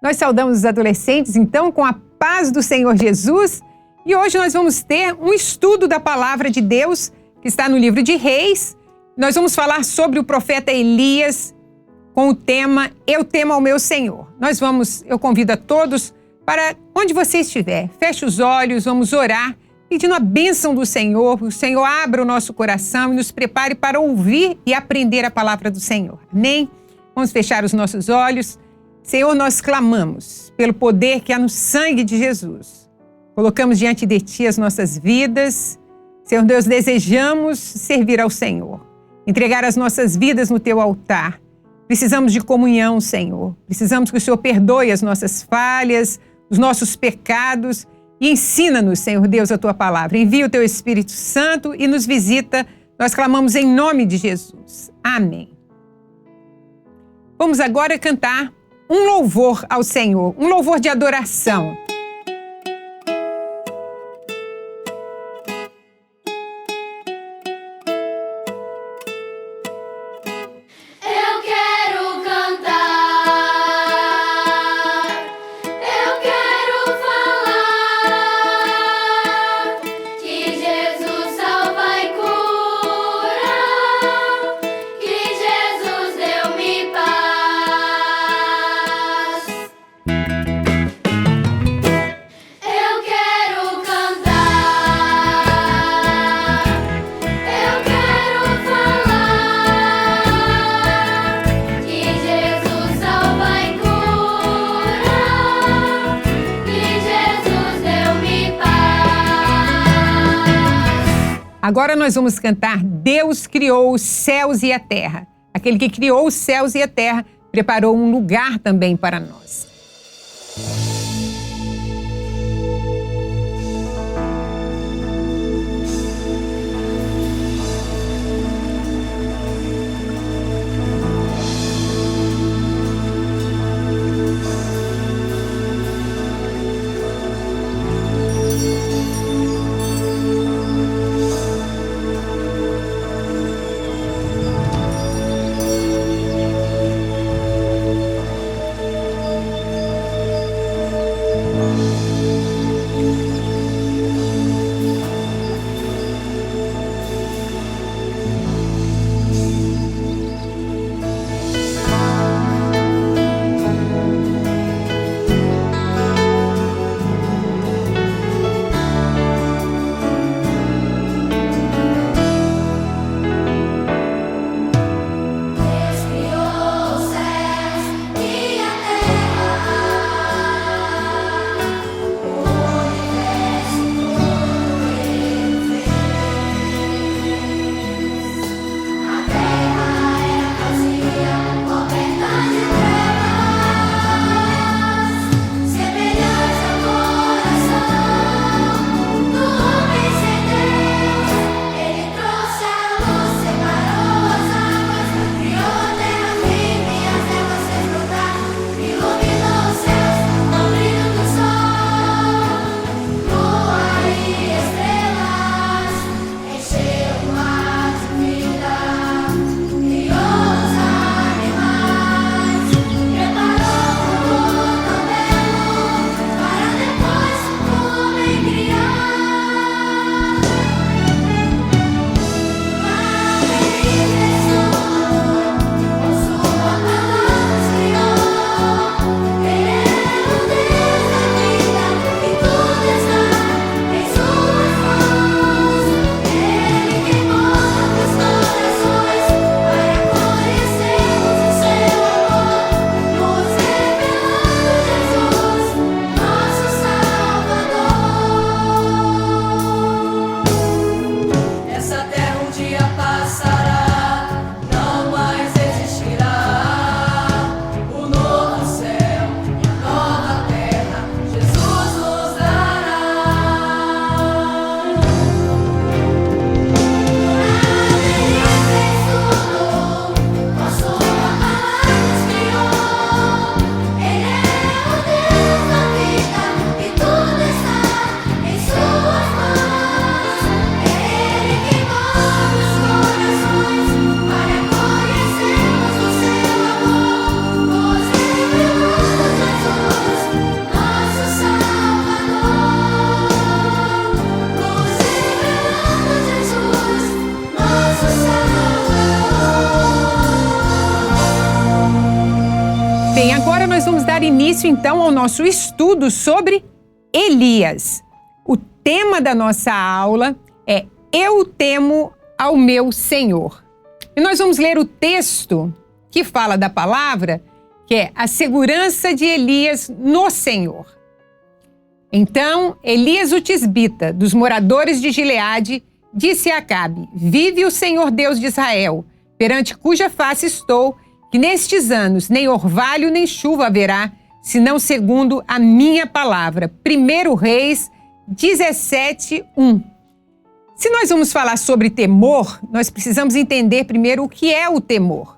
Nós saudamos os adolescentes, então, com a paz do Senhor Jesus. E hoje nós vamos ter um estudo da Palavra de Deus, que está no livro de Reis. Nós vamos falar sobre o profeta Elias, com o tema Eu Temo ao Meu Senhor. Eu convido a todos para onde você estiver. Feche os olhos, vamos orar, pedindo a bênção do Senhor. O Senhor abra o nosso coração e nos prepare para ouvir e aprender a palavra do Senhor. Amém? Vamos fechar os nossos olhos. Senhor, nós clamamos pelo poder que há no sangue de Jesus. Colocamos diante de Ti as nossas vidas. Senhor Deus, desejamos servir ao Senhor, entregar as nossas vidas no Teu altar. Precisamos de comunhão, Senhor. Precisamos que o Senhor perdoe as nossas falhas, os nossos pecados e ensina-nos, Senhor Deus, a Tua palavra. Envia o Teu Espírito Santo e nos visita. Nós clamamos em nome de Jesus. Amém. Vamos agora cantar um louvor ao Senhor, um louvor de adoração. Agora nós vamos cantar Deus criou os céus e a terra. Aquele que criou os céus e a terra preparou um lugar também para nós. início então ao nosso estudo sobre Elias. O tema da nossa aula é Eu temo ao meu Senhor. E nós vamos ler o texto que fala da palavra, que é a segurança de Elias no Senhor. Então, Elias o tisbita, dos moradores de Gileade, disse a Acabe: Vive o Senhor Deus de Israel, perante cuja face estou, que nestes anos nem orvalho nem chuva haverá, senão segundo a minha palavra. 1 Reis 17:1. Se nós vamos falar sobre temor, nós precisamos entender primeiro o que é o temor.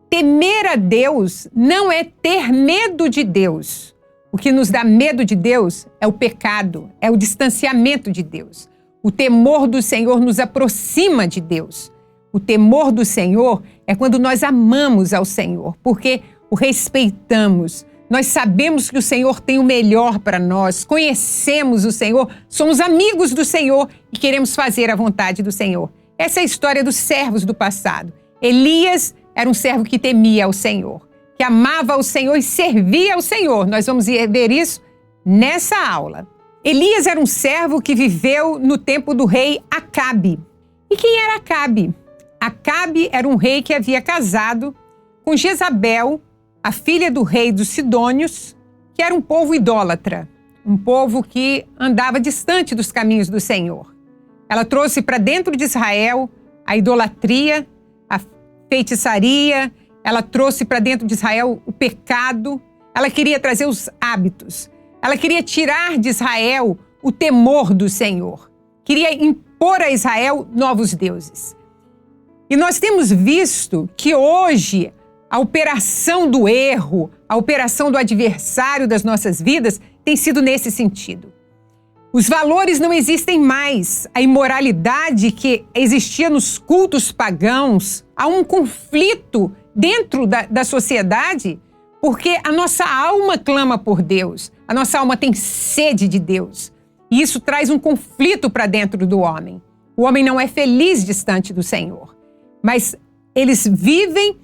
Temer a Deus não é ter medo de Deus. O que nos dá medo de Deus é o pecado, é o distanciamento de Deus. O temor do Senhor nos aproxima de Deus. O temor do Senhor é quando nós amamos ao Senhor, porque o respeitamos. Nós sabemos que o Senhor tem o melhor para nós, conhecemos o Senhor, somos amigos do Senhor e queremos fazer a vontade do Senhor. Essa é a história dos servos do passado. Elias era um servo que temia ao Senhor, que amava ao Senhor e servia ao Senhor. Nós vamos ver isso nessa aula. Elias era um servo que viveu no tempo do rei Acabe. E quem era Acabe? Acabe era um rei que havia casado com Jezabel, a filha do rei dos Sidônios, que era um povo idólatra, um povo que andava distante dos caminhos do Senhor. Ela trouxe para dentro de Israel a idolatria, a feitiçaria, ela trouxe para dentro de Israel o pecado, ela queria trazer os hábitos, ela queria tirar de Israel o temor do Senhor, queria impor a Israel novos deuses. E nós temos visto que hoje a operação do erro, a operação do adversário das nossas vidas tem sido nesse sentido. Os valores não existem mais. A imoralidade que existia nos cultos pagãos, há um conflito dentro da sociedade, porque a nossa alma clama por Deus, a nossa alma tem sede de Deus. E isso traz um conflito para dentro do homem. O homem não é feliz distante do Senhor. Mas eles vivem,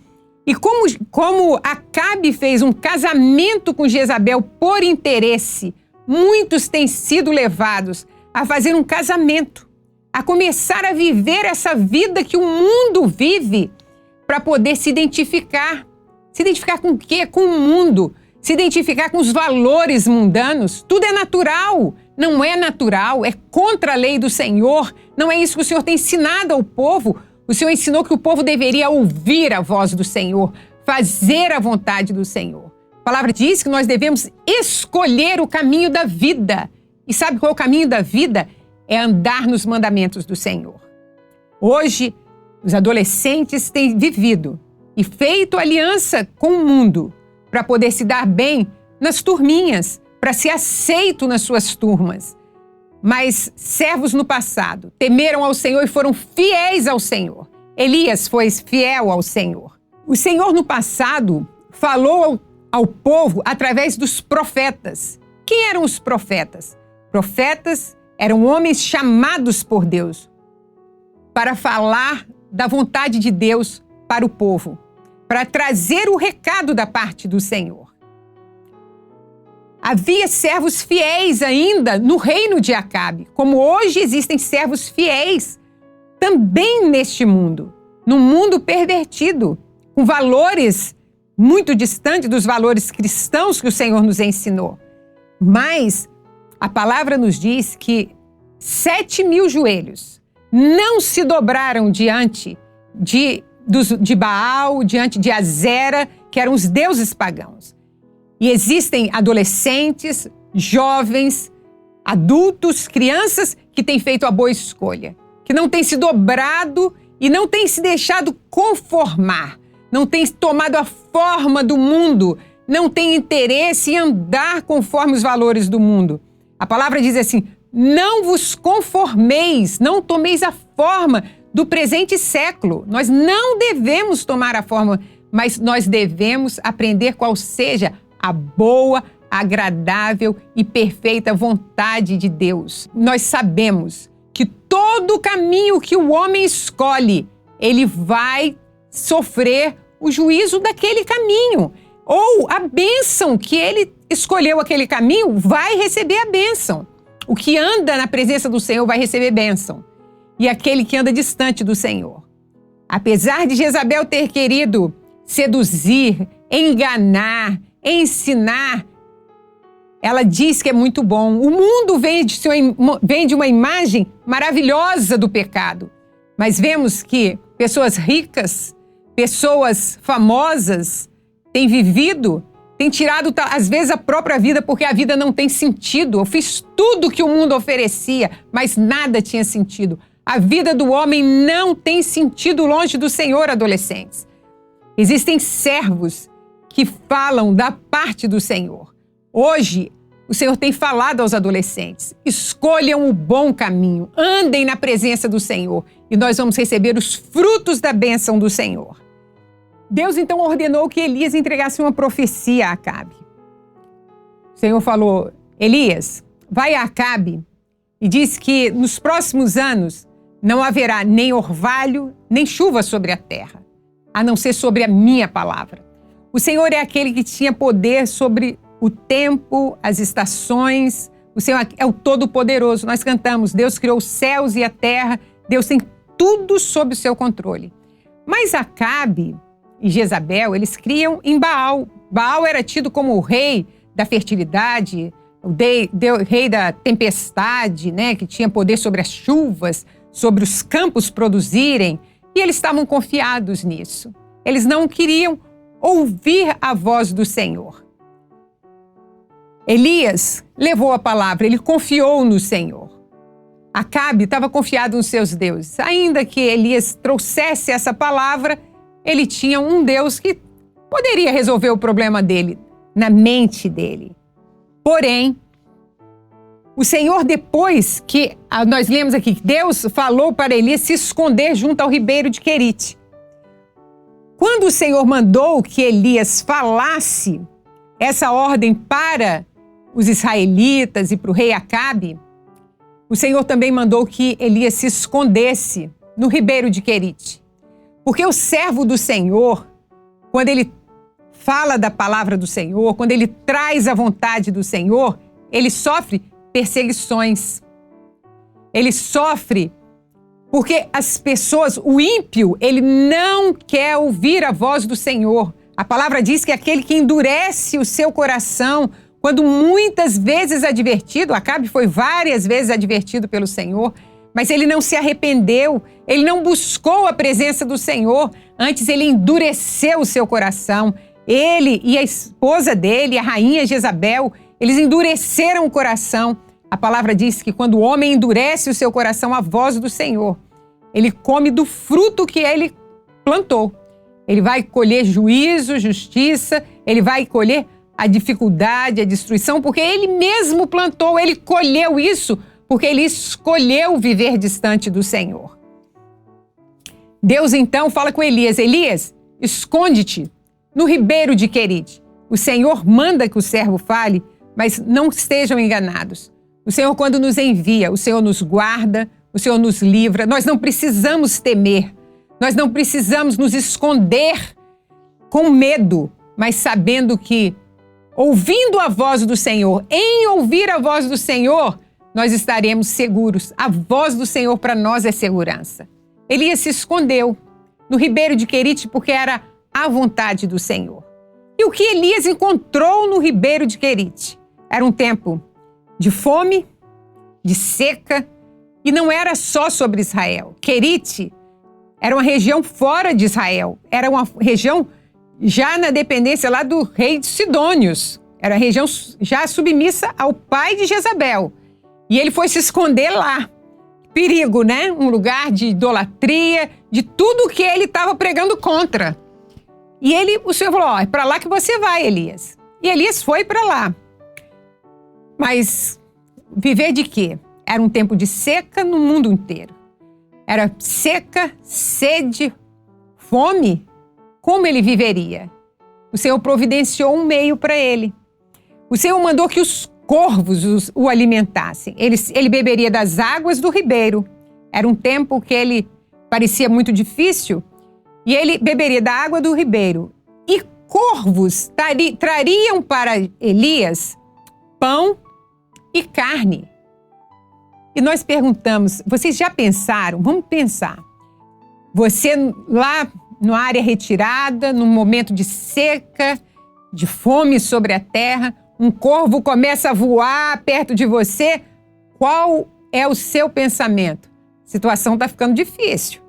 e como Acabe fez um casamento com Jezabel por interesse, muitos têm sido levados a fazer um casamento, a começar a viver essa vida que o mundo vive para poder se identificar. Se identificar com o quê? Com o mundo. Se identificar com os valores mundanos. Tudo é natural. Não é natural, é contra a lei do Senhor. Não é isso que o Senhor tem ensinado ao povo. O Senhor ensinou que o povo deveria ouvir a voz do Senhor, fazer a vontade do Senhor. A palavra diz que nós devemos escolher o caminho da vida. E sabe qual é o caminho da vida? É andar nos mandamentos do Senhor. Hoje, os adolescentes têm vivido e feito aliança com o mundo para poder se dar bem nas turminhas, para ser aceito nas suas turmas. Mas servos no passado temeram ao Senhor e foram fiéis ao Senhor. Elias foi fiel ao Senhor. O Senhor no passado falou ao povo através dos profetas. Quem eram os profetas? Profetas eram homens chamados por Deus para falar da vontade de Deus para o povo, para trazer o recado da parte do Senhor. Havia servos fiéis ainda no reino de Acabe, como hoje existem servos fiéis também neste mundo, num mundo pervertido, com valores muito distantes dos valores cristãos que o Senhor nos ensinou. Mas a palavra nos diz que 7.000 joelhos não se dobraram diante de Baal, diante de Azera, que eram os deuses pagãos. E existem adolescentes, jovens, adultos, crianças que têm feito a boa escolha, que não têm se dobrado e não têm se deixado conformar, não têm tomado a forma do mundo, não têm interesse em andar conforme os valores do mundo. A palavra diz assim: não vos conformeis, não tomeis a forma do presente século. Nós não devemos tomar a forma, mas nós devemos aprender qual seja a boa, agradável e perfeita vontade de Deus. Nós sabemos que todo caminho que o homem escolhe, ele vai sofrer o juízo daquele caminho. ou a bênção que ele escolheu aquele caminho vai receber a bênção. O que anda na presença do Senhor vai receber bênção. E aquele que anda distante do Senhor. Apesar de Jezabel ter querido seduzir, enganar, ensinar, ela diz que é muito bom. O mundo vende uma imagem maravilhosa do pecado. Mas vemos que pessoas ricas, pessoas famosas, têm vivido, têm tirado, às vezes, a própria vida porque a vida não tem sentido. Eu fiz tudo que o mundo oferecia, mas nada tinha sentido. A vida do homem não tem sentido longe do Senhor, adolescentes. Existem servos que falam da parte do Senhor. Hoje, o Senhor tem falado aos adolescentes: escolham o bom caminho, andem na presença do Senhor e nós vamos receber os frutos da bênção do Senhor. Deus então ordenou que Elias entregasse uma profecia a Acabe. O Senhor falou: Elias, vai a Acabe e diz que nos próximos anos não haverá nem orvalho, nem chuva sobre a terra, a não ser sobre a minha palavra. O Senhor é aquele que tinha poder sobre o tempo, as estações. O Senhor é o Todo-Poderoso. Nós cantamos: Deus criou os céus e a terra, Deus tem tudo sob o seu controle. Mas Acabe e Jezabel, eles criam em Baal. Baal era tido como o rei da fertilidade, o rei da tempestade, né, que tinha poder sobre as chuvas, sobre os campos produzirem, e eles estavam confiados nisso. Eles não queriam ouvir a voz do Senhor. Elias levou a palavra, ele confiou no Senhor. Acabe estava confiado nos seus deuses. Ainda que Elias trouxesse essa palavra, ele tinha um Deus que poderia resolver o problema dele, na mente dele. Porém, o Senhor, depois que nós lemos aqui, que Deus falou para Elias se esconder junto ao ribeiro de Querite. Quando o Senhor mandou que Elias falasse essa ordem para os israelitas e para o rei Acabe, o Senhor também mandou que Elias se escondesse no ribeiro de Querite. Porque o servo do Senhor, quando ele fala da palavra do Senhor, quando ele traz a vontade do Senhor, ele sofre perseguições. Ele sofre porque as pessoas, o ímpio, ele não quer ouvir a voz do Senhor. A palavra diz que aquele que endurece o seu coração, quando muitas vezes advertido, Acabe foi várias vezes advertido pelo Senhor, mas ele não se arrependeu, ele não buscou a presença do Senhor, antes ele endureceu o seu coração. Ele e a esposa dele, a rainha Jezabel, eles endureceram o coração. A palavra diz que quando o homem endurece o seu coração, a voz do Senhor, ele come do fruto que ele plantou. Ele vai colher juízo, justiça, ele vai colher a dificuldade, a destruição, porque ele mesmo plantou, ele colheu isso, porque ele escolheu viver distante do Senhor. Deus então fala com Elias: Elias, esconde-te no ribeiro de Querite. O Senhor manda que o servo fale, mas não estejam enganados. O Senhor, quando nos envia, o Senhor nos guarda, o Senhor nos livra. Nós não precisamos temer, nós não precisamos nos esconder com medo, mas sabendo que, ouvindo a voz do Senhor, em ouvir a voz do Senhor, nós estaremos seguros. A voz do Senhor para nós é segurança. Elias se escondeu no ribeiro de Querite porque era a vontade do Senhor. E o que Elias encontrou no ribeiro de Querite? Era um tempo de fome, de seca, e não era só sobre Israel. Querite era uma região fora de Israel, era uma região já na dependência lá do rei de Sidônios. Era a região já submissa ao pai de Jezabel. E ele foi se esconder lá. Perigo, né? Um lugar de idolatria, de tudo que ele estava pregando contra. E o Senhor falou: é para lá que você vai, Elias. E Elias foi para lá. Mas viver de quê? Era um tempo de seca no mundo inteiro. Era seca, sede, fome. Como ele viveria? O Senhor providenciou um meio para ele. O Senhor mandou que os corvos o alimentassem. Ele beberia das águas do ribeiro. Era um tempo que ele parecia muito difícil. E ele beberia da água do ribeiro. E corvos trariam para Elias pão e carne. E nós perguntamos, vocês já pensaram? Vamos pensar. Você lá numa área retirada, num momento de seca, de fome sobre a terra, um corvo começa a voar perto de você, qual é o seu pensamento? A situação está ficando difícil.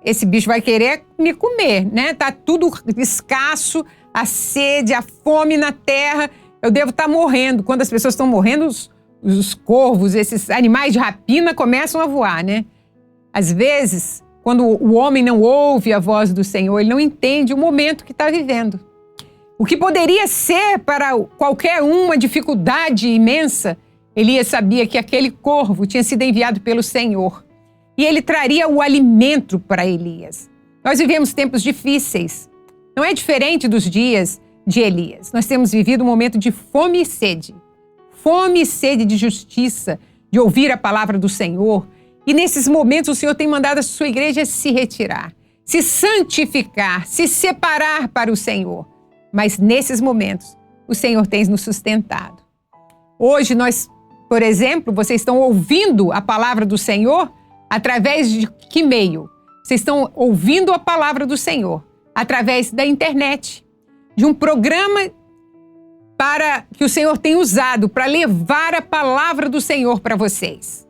Esse bicho vai querer me comer, né? Tá tudo escasso, a sede, a fome na terra. Eu devo estar morrendo. Quando as pessoas estão morrendo, os corvos, esses animais de rapina começam a voar, né? Às vezes, quando o homem não ouve a voz do Senhor, ele não entende o momento que está vivendo. O que poderia ser para qualquer uma dificuldade imensa, Elias sabia que aquele corvo tinha sido enviado pelo Senhor. E ele traria o alimento para Elias. Nós vivemos tempos difíceis. Não é diferente dos dias de Elias. Nós temos vivido um momento de fome e sede. Fome e sede de justiça, de ouvir a palavra do Senhor. E nesses momentos o Senhor tem mandado a sua igreja se retirar, se santificar, se separar para o Senhor. Mas nesses momentos o Senhor tem nos sustentado. Hoje nós, por exemplo, vocês estão ouvindo a palavra do Senhor através de que meio? Vocês estão ouvindo a palavra do Senhor através da internet, de um programa que o Senhor tem usado para levar a palavra do Senhor para vocês.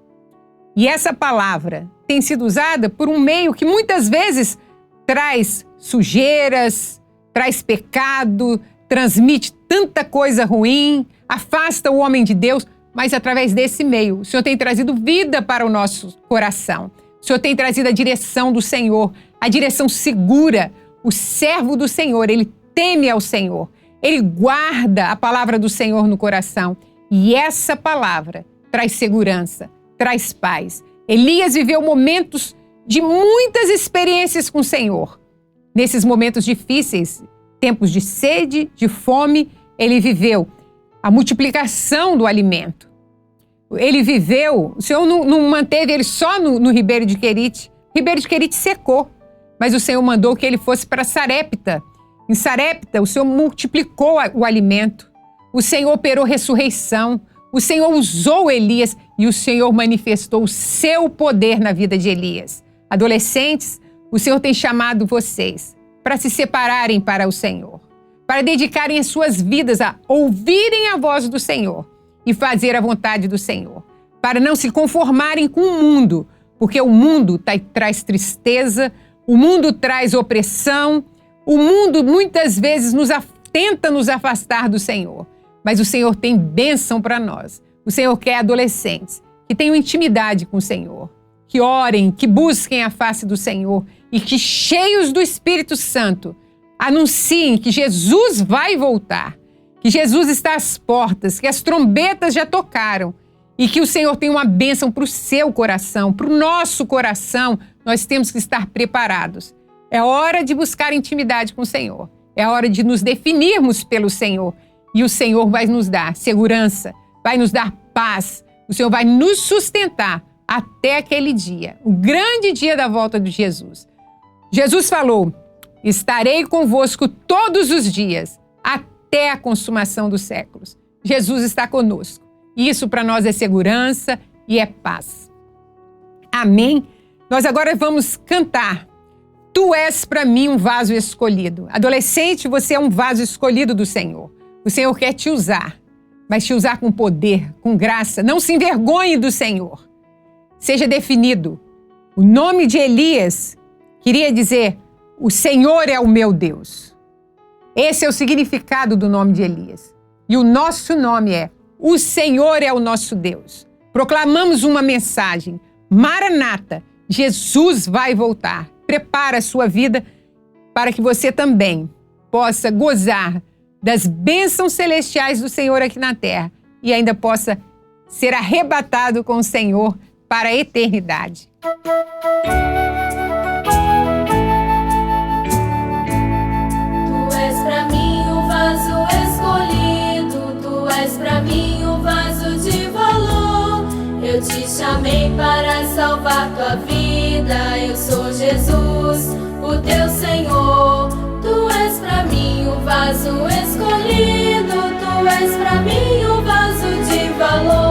E essa palavra tem sido usada por um meio que muitas vezes traz sujeiras, traz pecado, transmite tanta coisa ruim, afasta o homem de Deus, mas através desse meio, o Senhor tem trazido vida para o nosso coração. O Senhor tem trazido a direção do Senhor, a direção segura. O servo do Senhor, ele teme ao Senhor. Ele guarda a palavra do Senhor no coração. E essa palavra traz segurança, traz paz. Elias viveu momentos de muitas experiências com o Senhor. Nesses momentos difíceis, tempos de sede, de fome, ele viveu a multiplicação do alimento. Ele viveu, o Senhor não manteve ele só no Ribeiro de Querite. Ribeiro de Querite secou, mas o Senhor mandou que ele fosse para Sarepta. Em Sarepta, o Senhor multiplicou o alimento. O Senhor operou ressurreição. O Senhor usou Elias e o Senhor manifestou o seu poder na vida de Elias. Adolescentes, o Senhor tem chamado vocês para se separarem para o Senhor, para dedicarem as suas vidas a ouvirem a voz do Senhor e fazer a vontade do Senhor, para não se conformarem com o mundo, porque o mundo traz tristeza, o mundo traz opressão, o mundo muitas vezes tenta nos afastar do Senhor, mas o Senhor tem bênção para nós. O Senhor quer adolescentes que tenham intimidade com o Senhor, que orem, que busquem a face do Senhor e que, cheios do Espírito Santo, anunciem que Jesus vai voltar, que Jesus está às portas, que as trombetas já tocaram e que o Senhor tem uma bênção para o seu coração, para o nosso coração. Nós temos que estar preparados. É hora de buscar intimidade com o Senhor. É hora de nos definirmos pelo Senhor. E o Senhor vai nos dar segurança, vai nos dar paz. O Senhor vai nos sustentar até aquele dia, o grande dia da volta de Jesus. Jesus falou: estarei convosco todos os dias, até a consumação dos séculos. Jesus está conosco. Isso para nós é segurança e é paz. Amém? Nós agora vamos cantar. Tu és para mim um vaso escolhido. Adolescente, você é um vaso escolhido do Senhor. O Senhor quer te usar, mas te usar com poder, com graça. Não se envergonhe do Senhor. Seja definido. O nome de Elias queria dizer: o Senhor é o meu Deus. Esse é o significado do nome de Elias. E o nosso nome é: o Senhor é o nosso Deus. Proclamamos uma mensagem: Maranata, Jesus vai voltar. Prepara a sua vida para que você também possa gozar das bênçãos celestiais do Senhor aqui na terra e ainda possa ser arrebatado com o Senhor para a eternidade. Tu és para mim um vaso escolhido, tu és para mim um vaso de valor. Eu te chamei para salvar tua vida, eu sou Jesus, o teu Senhor. Tu és para mim um vaso escolhido, tu és pra mim um vaso de valor.